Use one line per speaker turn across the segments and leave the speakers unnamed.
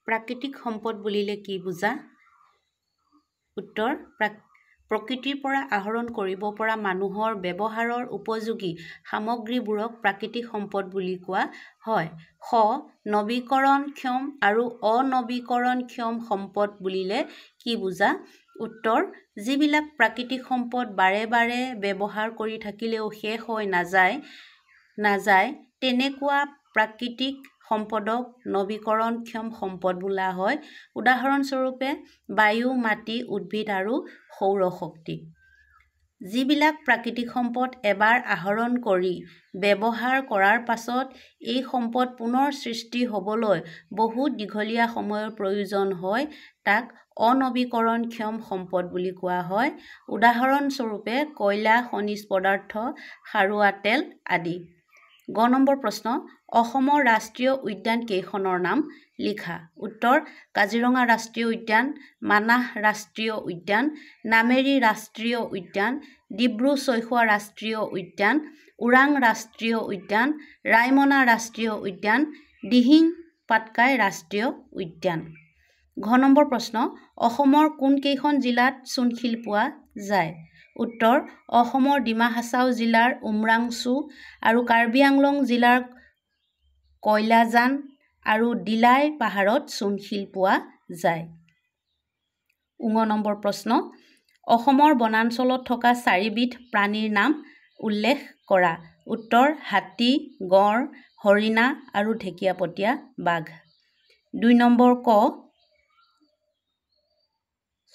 প্ৰাকৃতিক সম্পদ বুলিলে কি বুজা? উত্তৰ, প্ৰকৃতিৰ পৰা আহৰণ কৰিব পৰা মানুহৰ ব্যৱহাৰৰ উপযোগী সামগ্ৰীবোৰক প্ৰাকৃতিক সম্পদ বুলি কোৱা হয়। খ. নৱীকৰণক্ষম আৰু অনৱীকৰণক্ষম সম্পদ বুলিলে কি বুজা? উত্তৰ, যিবিলাক প্ৰাকৃতিক সম্পদ বাৰে বাৰে ব্যৱহাৰ কৰি থাকিলেও শেষ হৈ নাযায় তেনেকুৱা প্ৰাকৃতিক সম্পদক নৱীকৰণক্ষম সম্পদ বোলা হয়। উদাহৰণস্বৰূপে বায়ু, মাটি, উদ্ভিদ আৰু সৌৰশক্তি। যিবিলাক প্ৰাকৃতিক সম্পদ এবাৰ আহৰণ কৰি ব্যৱহাৰ কৰাৰ পাছত এই সম্পদ পুনৰ সৃষ্টি হ'বলৈ বহু দীঘলীয়া সময়ৰ প্ৰয়োজন হয় তাক অনৱীকৰণক্ষম সম্পদ বুলি কোৱা হয়। উদাহৰণস্বৰূপে কয়লা, খনিজ পদাৰ্থ, খাৰুৱা তেল আদি। গ নম্বৰ প্ৰশ্ন, অসমৰ ৰাষ্ট্ৰীয় উদ্যান কেইখনৰ নাম লিখা? উত্তৰ, কাজিৰঙা ৰাষ্ট্ৰীয় উদ্যান, মানাহ ৰাষ্ট্ৰীয় উদ্যান, নামেৰী ৰাষ্ট্ৰীয় উদ্যান, ডিব্ৰু-ছৈখোৱা ৰাষ্ট্ৰীয় উদ্যান, ওৰাং ৰাষ্ট্ৰীয় উদ্যান, ৰায়মনা ৰাষ্ট্ৰীয় উদ্যান, দিহিং পাটকাই ৰাষ্ট্ৰীয় উদ্যান। ঘ নম্বৰ প্ৰশ্ন, অসমৰ কোনকেইখন জিলাত চূণশিল পোৱা যায়? উত্তৰ, অসমৰ ডিমা হাছাও জিলাৰ উমৰাংচু আৰু কাৰ্বি আংলং জিলাৰ কয়লাজান আৰু দিলাই পাহাৰত চূণশিল পোৱা যায়। ঙ নম্বৰ প্ৰশ্ন, অসমৰ বনাঞ্চলত থকা 4বিধ প্ৰাণীৰ নাম উল্লেখ কৰা? উত্তৰ, হাতী, গঁড়, হৰিণা আৰু ঢেকীয়াপতীয়া বাঘ। 2 নম্বৰ ক,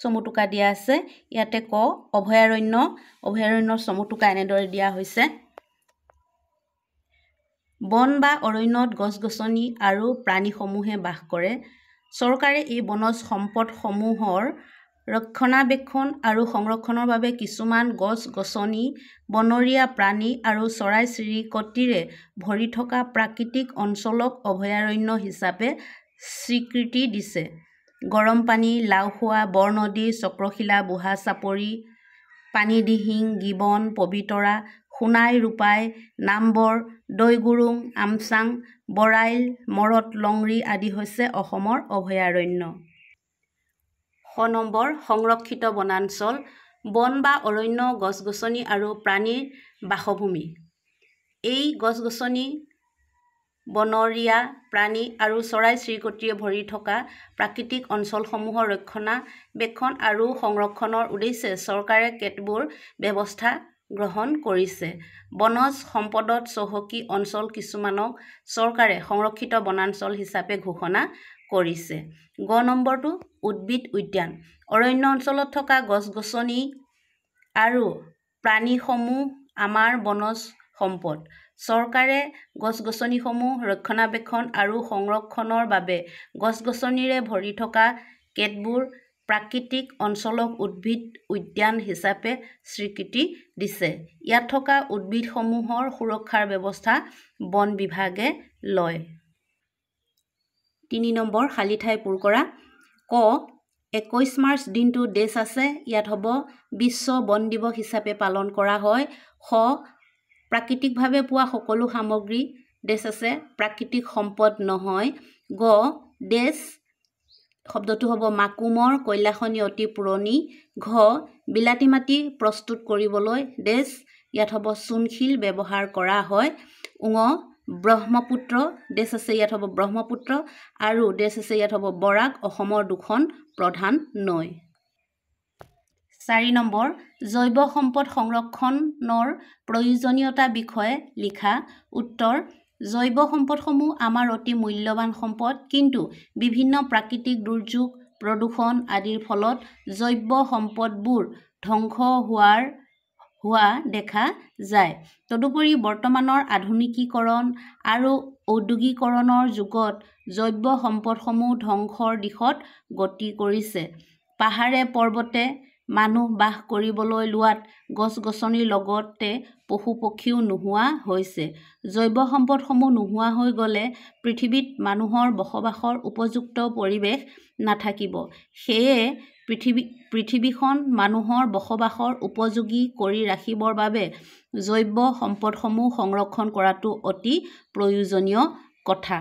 চমুটোকা দিয়া আছে। ইয়াতে ক, অভয়াৰণ্যৰ চমুটোকা এনেদৰে দিয়া হৈছে। বন বা অৰণ্যত গছ-গছনি আৰু প্ৰাণীসমূহে বাস কৰে। চৰকাৰে এই বনজ সম্পদসমূহৰ ৰক্ষণাবেক্ষণ আৰু সংৰক্ষণৰ বাবে কিছুমান গছ-গছনি, বনৰীয়া প্ৰাণী আৰু চৰাই-চিৰিকটিৰে ভৰি থকা প্ৰাকৃতিক অঞ্চলক অভয়াৰণ্য হিচাপে স্বীকৃতি দিছে। গৰমপানী, লাওখোৱা, বৰনদী, চক্ৰশিলা, বুঢ়াচাপৰি, পানীদিহিং, গিবন, পবিতৰা, সোণাই, ৰূপাই, নামবৰ, দৈগুৰুং, আমচাং, বৰাইল, মৰট লংৰি আদি হৈছে অসমৰ অভয়াৰণ্য। শ নম্বৰ, সংৰক্ষিত বনাঞ্চল। বন বা অৰণ্য গছ-গছনি আৰু প্ৰাণীৰ বাসভূমি। এই গছ-গছনি, বনৰীয়া প্ৰাণী আৰু চৰাই-চিৰিকটিৰে ভৰি থকা প্ৰাকৃতিক অঞ্চলসমূহৰ ৰক্ষণাবেক্ষণ আৰু সংৰক্ষণৰ উদ্দেশ্যে চৰকাৰে কেতবোৰ ব্যৱস্থা গ্ৰহণ কৰিছে। বনজ সম্পদত চহকী অঞ্চল কিছুমানক চৰকাৰে সংৰক্ষিত বনাঞ্চল হিচাপে ঘোষণা কৰিছে। গ নম্বৰটো, উদ্ভিদ উদ্যান। অৰণ্য অঞ্চলত থকা গছ-গছনি আৰু প্ৰাণীসমূহ আমাৰ বনজ সম্পদ। চৰকাৰে গছ-গছনিসমূহ ৰক্ষণাবেক্ষণ আৰু সংৰক্ষণৰ বাবে গছ-গছনিৰে ভৰি থকা কেতবোৰ প্ৰাকৃতিক অঞ্চলক উদ্ভিদ উদ্যান হিচাপে স্বীকৃতি দিছে। ইয়াত থকা উদ্ভিদসমূহৰ সুৰক্ষাৰ ব্যৱস্থা বন বিভাগে লয়। 3 নম্বৰ, খালী ঠাই পূৰ কৰা। ক, 21 মাৰ্চ দিনটো ডেছ আছে? ইয়াত হ'ব বিশ্ব বন দিৱস হিচাপে পালন কৰা হয়। খ, প্ৰাকৃতিকভাৱে পোৱা সকলো সামগ্ৰী ডেছ আছে প্ৰাকৃতিক সম্পদ নহয়। গ, ডেছ শব্দটো হ'ব মাকুমৰ, কয়লাখনি অতি পুৰণি। ঘ, বিলাতী মাটি প্ৰস্তুত কৰিবলৈ ডেছ? ইয়াত হ'ব চূণশিল ব্যৱহাৰ কৰা হয়। ঙ, ব্ৰহ্মপুত্ৰ ডেছ আছে? ইয়াত হ'ব ব্ৰহ্মপুত্ৰ আৰু ডেছ আছে? ইয়াত হ'ব বৰাক, অসমৰ 2খন প্ৰধান নৈ। 4 নম্বৰ, জৈৱ সম্পদ সংৰক্ষণৰ প্ৰয়োজনীয়তা বিষয়ে লিখা। উত্তৰ, জৈৱ সম্পদসমূহ আমাৰ অতি মূল্যৱান সম্পদ, কিন্তু বিভিন্ন প্ৰাকৃতিক দুৰ্যোগ, প্ৰদূষণ আদিৰ ফলত জৈৱ সম্পদবোৰ ধ্বংস হোৱা দেখা যায়। তদুপৰি বৰ্তমানৰ আধুনিকীকৰণ আৰু ঔদ্যোগিকৰণৰ যুগত জৈৱ সম্পদসমূহ ধ্বংসৰ দিশত গতি কৰিছে। পাহাৰে-পৰ্বতে মানুহ বাস কৰিবলৈ লোৱাত গছ-গছনিৰ লগতে পশু-পক্ষীও নোহোৱা হৈছে। জৈৱ সম্পদসমূহ নোহোৱা হৈ গ'লে পৃথিৱীত মানুহৰ বসবাসৰ উপযুক্ত পৰিৱেশ নাথাকিব। সেয়ে পৃথিৱীখন মানুহৰ বসবাসৰ উপযোগী কৰি ৰাখিবৰ বাবে জৈৱ সম্পদসমূহ সংৰক্ষণ কৰাটো অতি প্ৰয়োজনীয় কথা।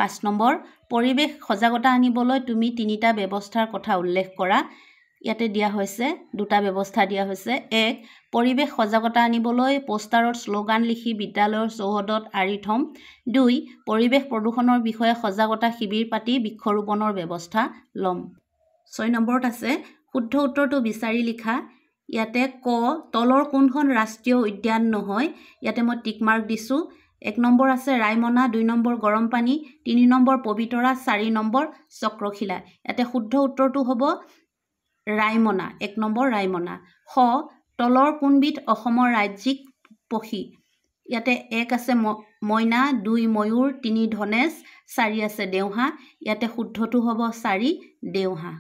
5 নম্বৰ পৰিৱেশ সজাগতা আনিবলৈ তুমি 3টা ব্যৱস্থাৰ কথা উল্লেখ কৰা ইয়াতে দিয়া হৈছে 2টা ব্যৱস্থা দিয়া হৈছে 1 পৰিৱেশ সজাগতা আনিবলৈ পোষ্টাৰত স্লোগান লিখি বিদ্যালয়ৰ চৌহদত আঁৰি থম 2 পৰিৱেশ প্ৰদূষণৰ বিষয়ে সজাগতা শিবিৰ পাতি বৃক্ষৰোপণৰ ব্যৱস্থা ল'ম 6 নম্বৰত আছে শুদ্ধ উত্তৰটো বিচাৰি লিখা ইয়াতে ক তলৰ কোনখন ৰাষ্ট্ৰীয় উদ্যান নহয় ইয়াতে মই টিক মাৰ্ক দিছো 1 নম্বৰ আছে ৰায়মনা 2 নম্বৰ গৰম পানী 3 নম্বৰ পবিতৰা 4 নম্বৰ চক্ৰশিলা ইয়াতে শুদ্ধ উত্তৰটো হ'ব ৰায়মনা 1 নম্বৰ ৰায়মনা খ তলৰ কোনবিধ অসমৰ ৰাজ্যিক পক্ষী ইয়াতে 1 আছে মইনা 2 ময়ূৰ 3 ধনেশ 4 আছে দেওহা ইয়াতে শুদ্ধটো হ'ব 4 দেওহা